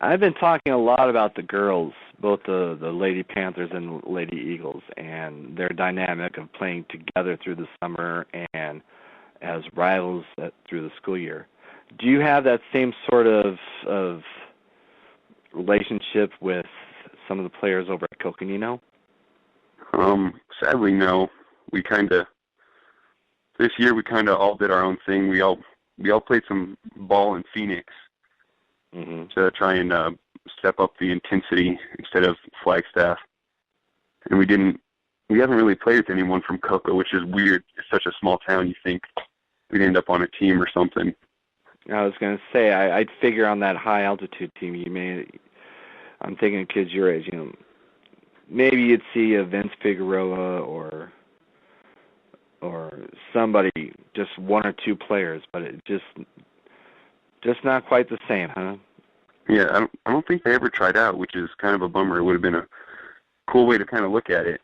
I've been talking a lot about the girls, both the Lady Panthers and Lady Eagles, and their dynamic of playing together through the summer and as rivals through the school year. Do you have that same sort of relationship with some of the players over at Coconino? Sadly, no. This year we kind of all did our own thing. We all played some ball in Phoenix to try and step up the intensity instead of Flagstaff. And we haven't really played with anyone from Cocoa, which is weird. It's such a small town, you think we'd end up on a team or something. I was going to say, I'd figure on that high altitude team, I'm thinking of kids your age, maybe you'd see a Vince Figueroa or somebody, just one or two players, but it just not quite the same, huh? Yeah, I don't think they ever tried out, which is kind of a bummer. It would have been a cool way to kind of look at it.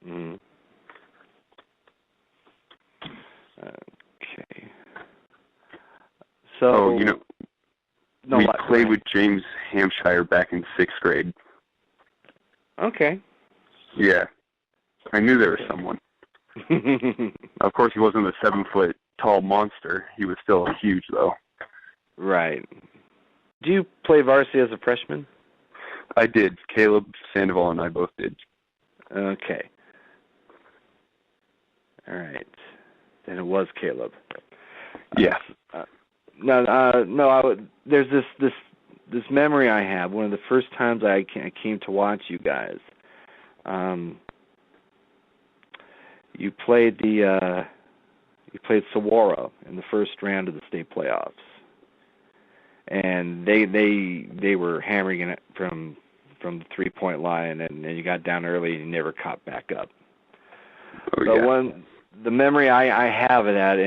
Okay. So, we played with James Hampshire back in 6th grade. Okay. Yeah. I knew there was someone. Of course, he wasn't a 7-foot tall monster. He was still huge, though. Right. Do you play varsity as a freshman? I did. Caleb Sandoval and I both did. Okay. All right. Then it was Caleb. Yeah. There's this memory I have. One of the first times I came to watch you guys. You played Saguaro in the first round of the state playoffs, and they were hammering it from the 3-point line, and you got down early and you never caught back up. The memory I have of that,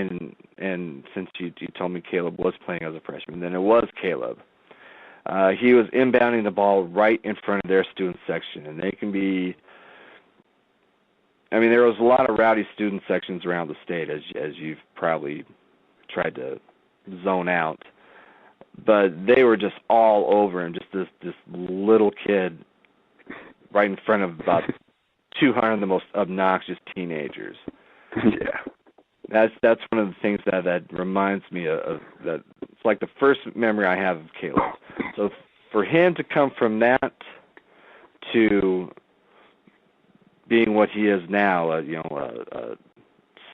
and since you told me Caleb was playing as a freshman, then it was Caleb. He was inbounding the ball right in front of their student section, and they can be. I mean, there was a lot of rowdy student sections around the state, as you've probably tried to zone out. But they were just all over him, just this little kid right in front of about 200 of the most obnoxious teenagers. Yeah. That's one of the things that reminds me of that. It's like the first memory I have of Caleb. So for him to come from that to being what he is now, a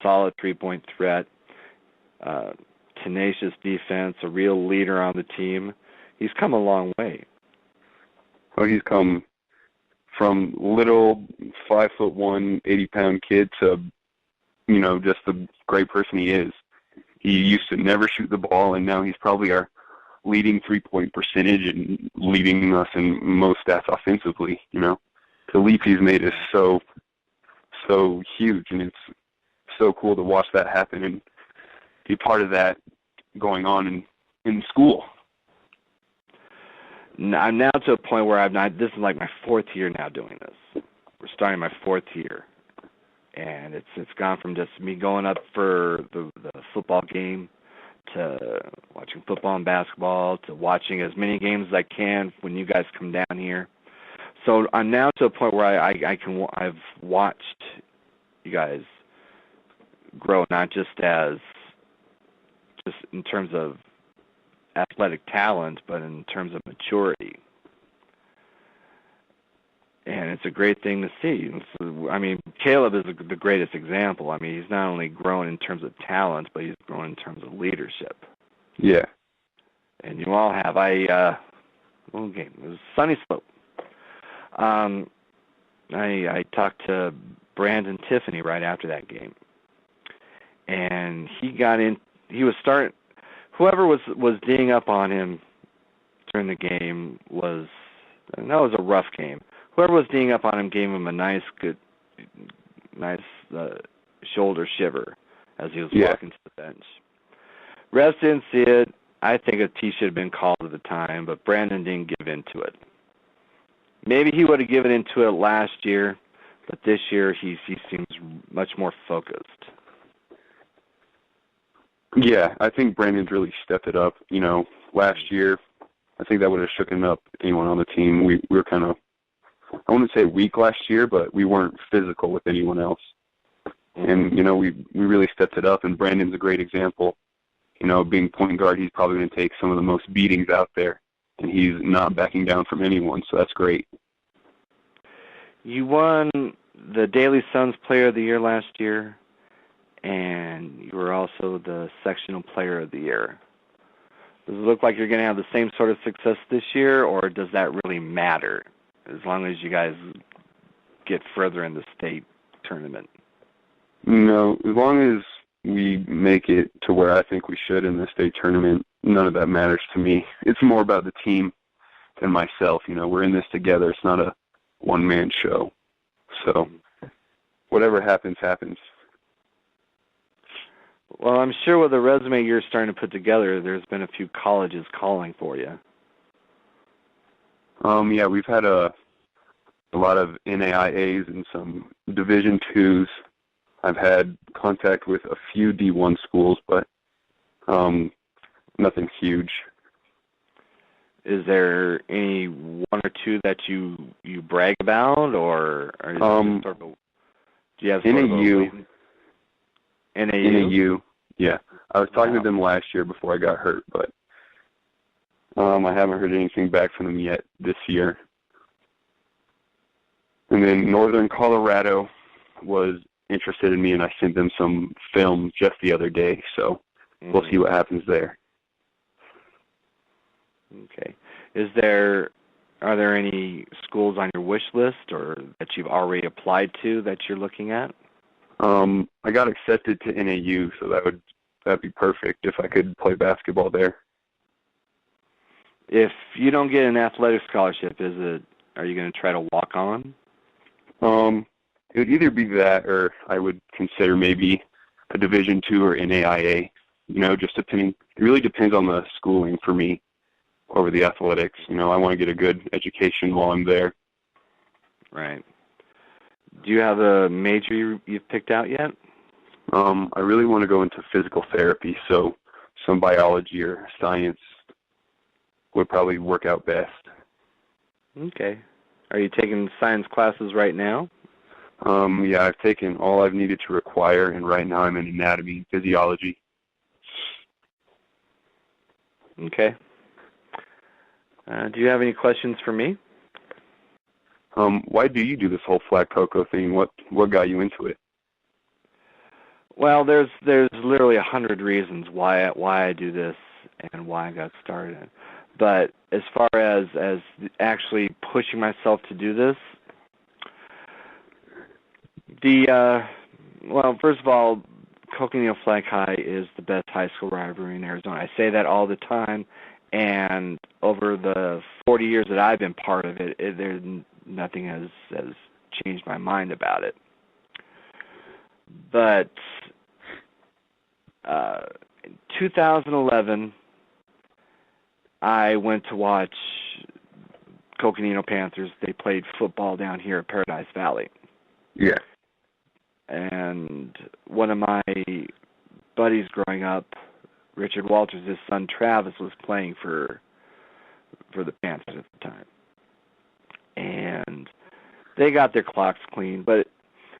solid 3-point threat, tenacious defense, a real leader on the team, he's come a long way. Well, he's come from little 5'1", 80-pound kid to, just the great person he is. He used to never shoot the ball, and now he's probably our leading 3-point percentage and leading us in most stats offensively. The leap he's made is so huge, and it's so cool to watch that happen and be part of that going on in school. I'm now to a point where this is like my 4th year now doing this. We're starting my 4th year. And it's gone from just me going up for the football game to watching football and basketball to watching as many games as I can when you guys come down here. So I'm now to a point where I've watched you guys grow, not just in terms of athletic talent, but in terms of maturity. And it's a great thing to see. So, Caleb is the greatest example. He's not only grown in terms of talent, but he's grown in terms of leadership. Yeah. And you all have. It was Sunny Slope. I talked to Brandon Tiffany right after that game. And he got in. He was starting. Whoever was D'ing up on him during the game was a rough game. Whoever was D'ing up on him gave him a nice shoulder shiver as he was walking to the bench. Refs didn't see it. I think a tee should have been called at the time, but Brandon didn't give into it. Maybe he would have given into it last year, but this year he seems much more focused. Yeah, I think Brandon's really stepped it up. Last year, I think that would have shooken up anyone on the team. We were kind of, I wouldn't say weak last year, but we weren't physical with anyone else. And, we really stepped it up, and Brandon's a great example. Being point guard, he's probably going to take some of the most beatings out there, and he's not backing down from anyone, so that's great. You won the Daily Sun's Player of the Year last year, and you were also the Sectional Player of the Year. Does it look like you're going to have the same sort of success this year, or does that really matter as long as you guys get further in the state tournament? No, as long as we make it to where I think we should in the state tournament, none of that matters to me. It's more about the team than myself. We're in this together. It's not a one-man show. So whatever happens, happens. Well, I'm sure with the resume you're starting to put together, there's been a few colleges calling for you. Yeah, we've had a lot of NAIAs and some Division IIs. I've had contact with a few D1 schools, but nothing huge. Is there any one or two that you brag about, or is it sort of do you have sort NAU? of NAU? Yeah. I was talking to them last year before I got hurt, but I haven't heard anything back from them yet this year. And then Northern Colorado was interested in me, and I sent them some film just the other day, so we'll see what happens there. Okay. Are there any schools on your wish list or that you've already applied to that you're looking at? I got accepted to NAU, so that'd be perfect if I could play basketball there. If you don't get an athletic scholarship, are you going to try to walk on? It would either be that, or I would consider maybe a Division II or NAIA. Just depending. It really depends on the schooling for me over the athletics. I want to get a good education while I'm there. Right. Do you have a major you've picked out yet? I really want to go into physical therapy, so some biology or science would probably work out best. Okay. Are you taking science classes right now? Yeah, I've taken all I've needed to require, and right now I'm in anatomy and physiology. Okay. Do you have any questions for me? Why do you do this whole Flagcoco thing? What got you into it? Well, there's literally 100 reasons why I do this and why I got started. But as far as actually pushing myself to do this, well, first of all, Coconino Flag High is the best high school rivalry in Arizona. I say that all the time, and over the 40 years that I've been part of it, nothing has changed my mind about it. But in 2011, I went to watch Coconino Panthers. They played football down here at Paradise Valley. Yeah. And one of my buddies growing up, Richard Walters, his son Travis, was playing for the Panthers at the time. And they got their clocks clean, but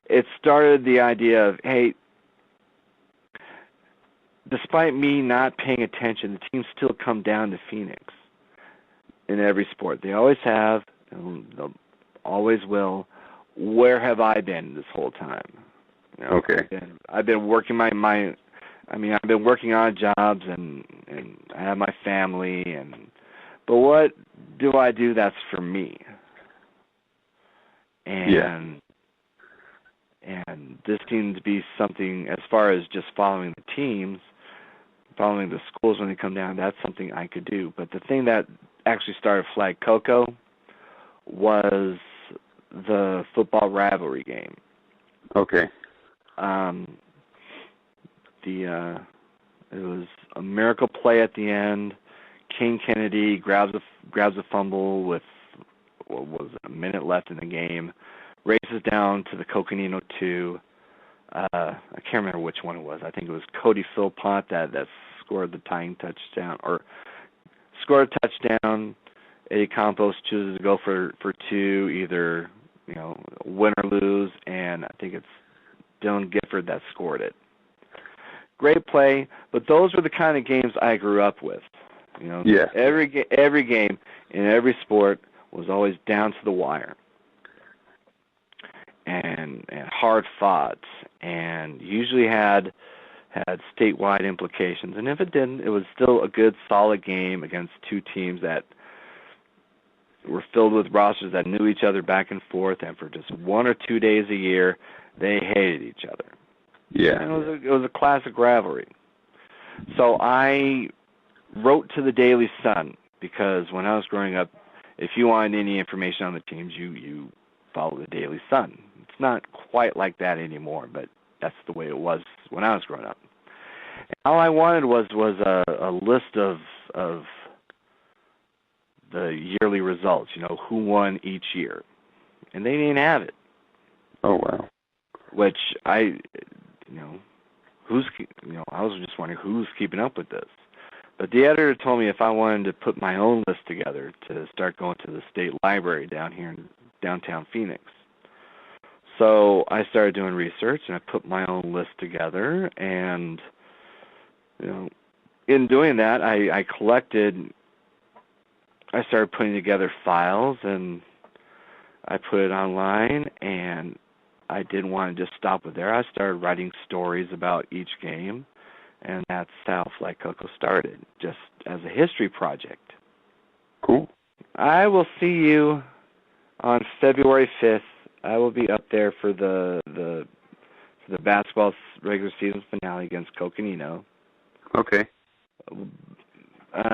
it started the idea of, hey, despite me not paying attention, the teams still come down to Phoenix in every sport. They always have, and they'll always will. Where have I been this whole time? You know, Okay. I've been working I've been working odd jobs, and I have my family, but what do I do that's for me? And this seems to be something, as far as just following the teams, following the schools when they come down, that's something I could do. But the thing that actually started Flagcoco was the football rivalry game. Okay. It was a miracle play at the end. King Kennedy grabs a fumble with what was it, a minute left in the game, races down to the Coconino 2. I can't remember which one it was. I think it was Cody Philpott that scored the tying touchdown, or scored a touchdown. Eddie Campos chooses to go for two, either win or lose, and I think it's Dylan Gifford that scored it. Great play, but those were the kind of games I grew up with. Yeah. Every game in every sport was always down to the wire, and hard fought, and usually had statewide implications. And if it didn't, it was still a good, solid game against two teams that were filled with rosters that knew each other back and forth, and for just 1 or 2 days a year, they hated each other. Yeah. And it was a classic rivalry. So I wrote to the Daily Sun, because when I was growing up, if you wanted any information on the teams, you follow the Daily Sun. It's not quite like that anymore, but that's the way it was when I was growing up. And all I wanted was a list of the yearly results, who won each year. And they didn't have it. Oh, wow. Which I was just wondering who's keeping up with this. But the editor told me if I wanted to put my own list together to start going to the state library down here in downtown Phoenix. So I started doing research, and I put my own list together, and in doing that, I started putting together files, and I put it online, and I didn't want to just stop it there. I started writing stories about each game, and that's how Flagcoco started, just as a history project. Cool. I will see you on February 5th. I will be up there for the basketball regular season finale against Coconino. Okay.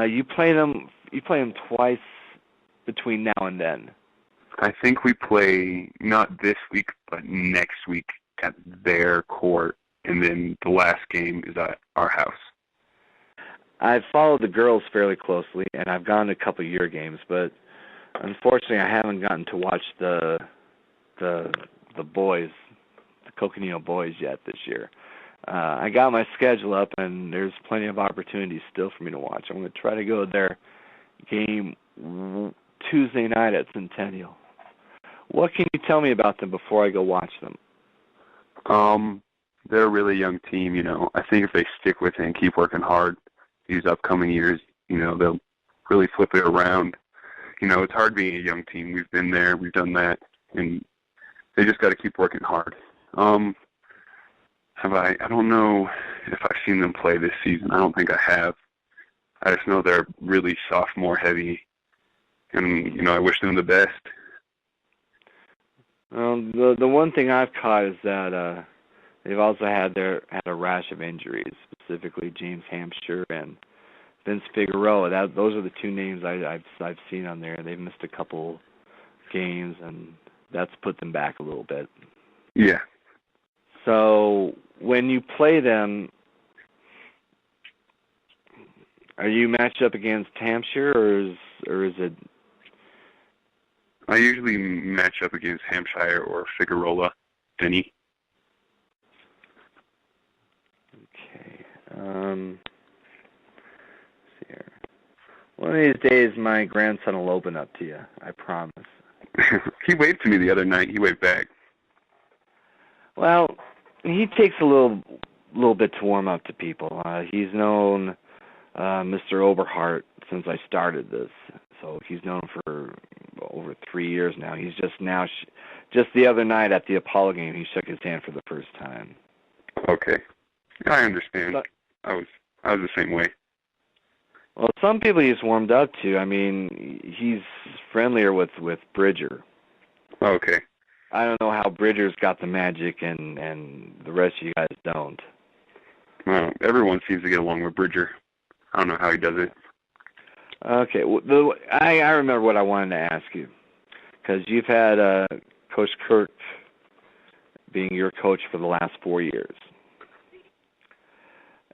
You play them twice between now and then. I think we play not this week, but next week at their court, and then the last game is at our house. I've followed the girls fairly closely, and I've gone to a couple of your games, but unfortunately I haven't gotten to watch the boys, the Coconino boys yet this year. I got my schedule up, and there's plenty of opportunities still for me to watch. I'm going to try to go to their game Tuesday night at Centennial, What can you tell me about them before I go watch them? They're a really young team, you know. I think if they stick with it and keep working hard these upcoming years, you know, they'll really flip it around. You know, it's hard being a young team. We've been there, we've done that, and they just got to keep working hard. I don't know if I've seen them play this season. I don't think I have. I just know they're really sophomore heavy, and, you know, I wish them the best. The one thing I've caught is that they've also had a rash of injuries, specifically James Hampshire and Vince Figueroa. Those are the two names I've seen on there. They've missed a couple games, and that's put them back a little bit. Yeah. So when you play them, are you matched up against Hampshire, or is it? I usually match up against Hampshire or Figueroa, Denny. Okay. Let's see here. One of these days, my grandson will open up to you. I promise. He waved to me the other night. He waved back. Well, he takes a little bit to warm up to people. He's known Mr. Oberhart since I started this, so he's known for over 3 years now. He's just the other night at the Apollo game, he shook his hand for the first time. Okay, I understand. I was the same way. Well, some people he's warmed up to. I mean, he's friendlier with Bridger. Okay. I don't know how Bridger's got the magic and the rest of you guys don't. Well, everyone seems to get along with Bridger. I don't know how he does it. Okay. Well, I remember what I wanted to ask you, because you've had Coach Kirk being your coach for the last 4 years.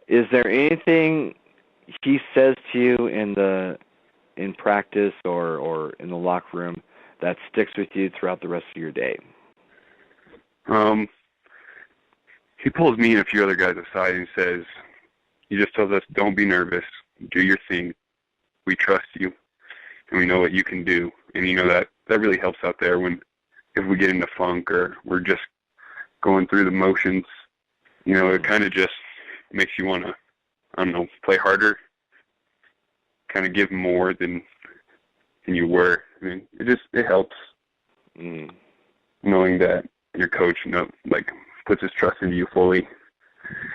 Is there anything he says to you in practice or in the locker room that sticks with you throughout the rest of your day? He pulls me and a few other guys aside and says, he just tells us, don't be nervous, do your thing, we trust you, and we know what you can do. And you know that really helps out there if we get into funk or we're just going through the motions. You know, it kind of just makes you want to, I don't know, play harder, kind of give more than you were. I mean, it helps knowing that your coach puts his trust into you fully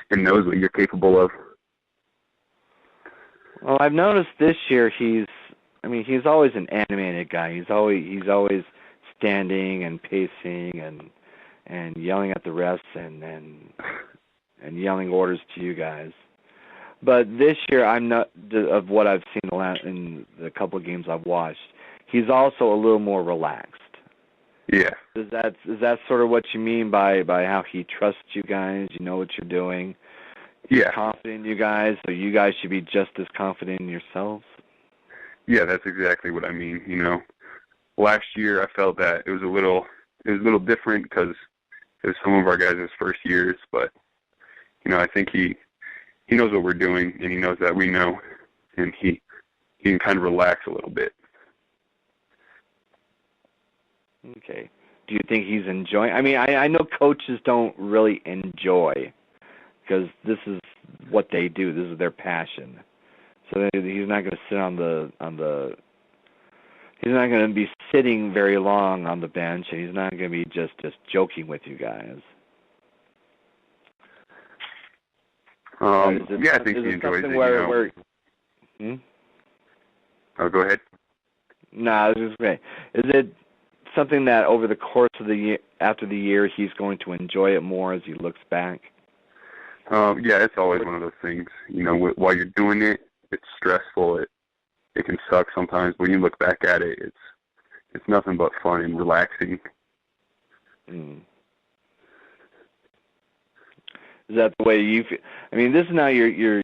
and knows what you're capable of. Well, I've noticed this year he's always an animated guy. He's always standing and pacing and yelling at the refs and yelling orders to you guys. But this year, I'm not, of what I've seen in the couple of games I've watched, he's also a little more relaxed. Yeah. Is that sort of what you mean by how he trusts you guys? You know what you're doing. He's confident in you guys, so you guys should be just as confident in yourselves. Yeah, that's exactly what I mean. You know, last year I felt that it was a little different because it was some of our guys' first years, but you know, I think he knows what we're doing and he knows that we know, and he can kind of relax a little bit. Okay. Do you think he's enjoying? I mean, I know coaches don't really enjoy, because this is what they do. This is their passion. So he's not going to sit he's not going to be sitting very long on the bench, and he's not going to be just joking with you guys. Yeah, I think he enjoys it. Oh, go ahead. No, I was just saying, is it something that over the course of the year, after the year, he's going to enjoy it more as he looks back? Yeah, it's always one of those things. You know, while you're doing it, it's stressful. It can suck sometimes. When you look back at it, it's nothing but fun and relaxing. Mm. Is that the way you feel? I mean, this is now your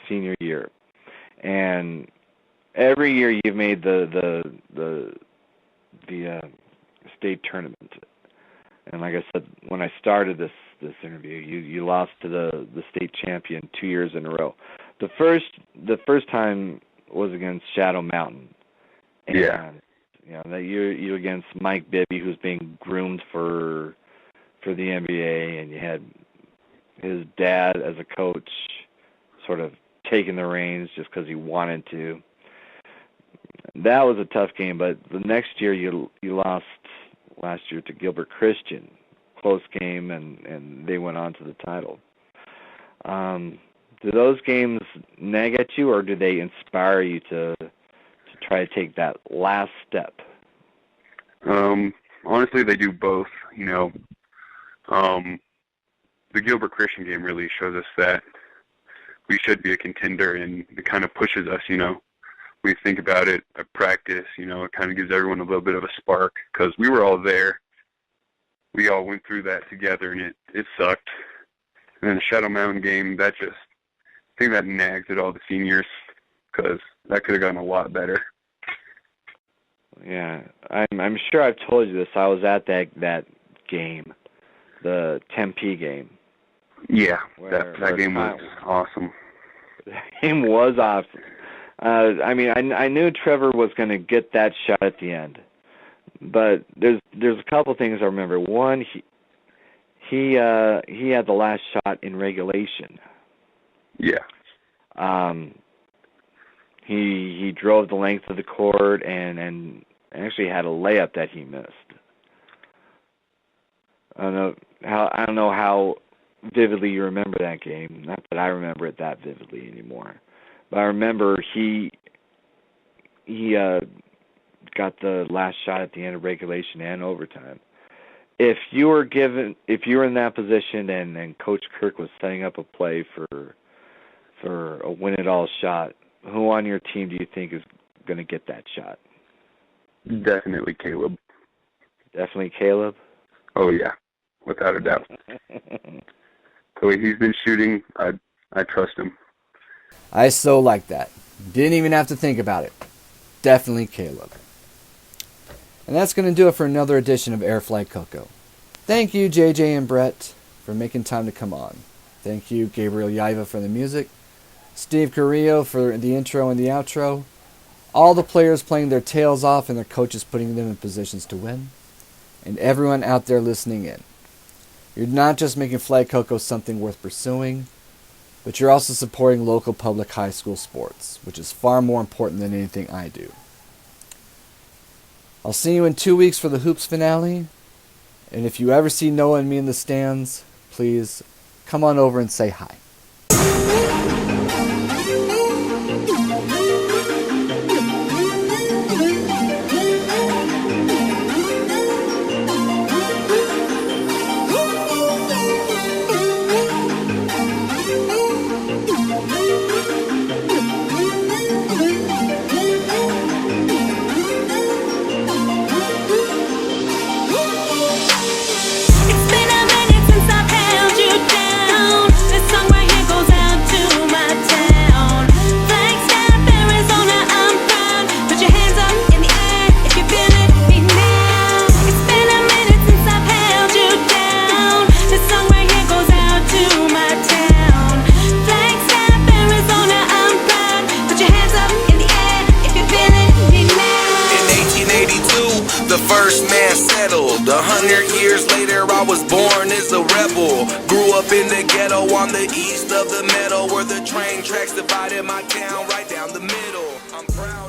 senior year, and every year you've made the state tournament. And like I said, when I started this interview, you lost to the state champion 2 years in a row. The first time was against Shadow Mountain. And, yeah. You know, that you against Mike Bibby, who's being groomed for the NBA, and you had his dad as a coach, sort of taking the reins just because he wanted to. That was a tough game, but the next year you lost last year to Gilbert Christian, close game, and they went on to the title. Do those games nag at you, or do they inspire you to try to take that last step? Honestly, they do both. You know, the Gilbert Christian game really shows us that we should be a contender, and it kind of pushes us. You know, when you think about it at practice, you know, it kind of gives everyone a little bit of a spark because we were all there. We all went through that together, and it sucked. And then the Shadow Mountain game, I think that nags at all the seniors because that could have gotten a lot better. Yeah, I'm sure I've told you this. I was at that game, the Tempe game. Yeah, that game was awesome. That game was awesome. I mean, I knew Trevor was going to get that shot at the end, but there's a couple things I remember. One, he had the last shot in regulation. Yeah. He drove the length of the court and actually had a layup that he missed. I don't know how vividly you remember that game. Not that I remember it that vividly anymore, but I remember he got the last shot at the end of regulation and overtime. If you were in that position and Coach Kirk was setting up a play for a win-it-all shot, who on your team do you think is going to get that shot? Definitely Caleb. Definitely Caleb? Oh, yeah, without a doubt. The way he's been shooting, I trust him. I so like that. Didn't even have to think about it. Definitely Caleb. And that's going to do it for another edition of Air Flagcoco. Thank you, JJ and Brett, for making time to come on. Thank you, Gabriel Yaiva, for the music. Steve Carrillo for the intro and the outro. All the players playing their tails off and their coaches putting them in positions to win. And everyone out there listening in. You're not just making Flagcoco something worth pursuing, but you're also supporting local public high school sports, which is far more important than anything I do. I'll see you in 2 weeks for the Hoops finale. And if you ever see Noah and me in the stands, please come on over and say hi. It's been a minute since I've held you down. This song right here goes out to my town. Flagstaff, Arizona, I'm proud. Put your hands up in the air if you feel it me now. It's been a minute since I've held you down. This song right here goes out to my town. Flagstaff, Arizona, I'm proud. Put your hands up in the air if you feel it me now. In 1882, the first man settled. 100 years later, I was born as a rebel. Grew up in the ghetto on the east of the meadow, where the train tracks divided my town right down the middle. I'm proud.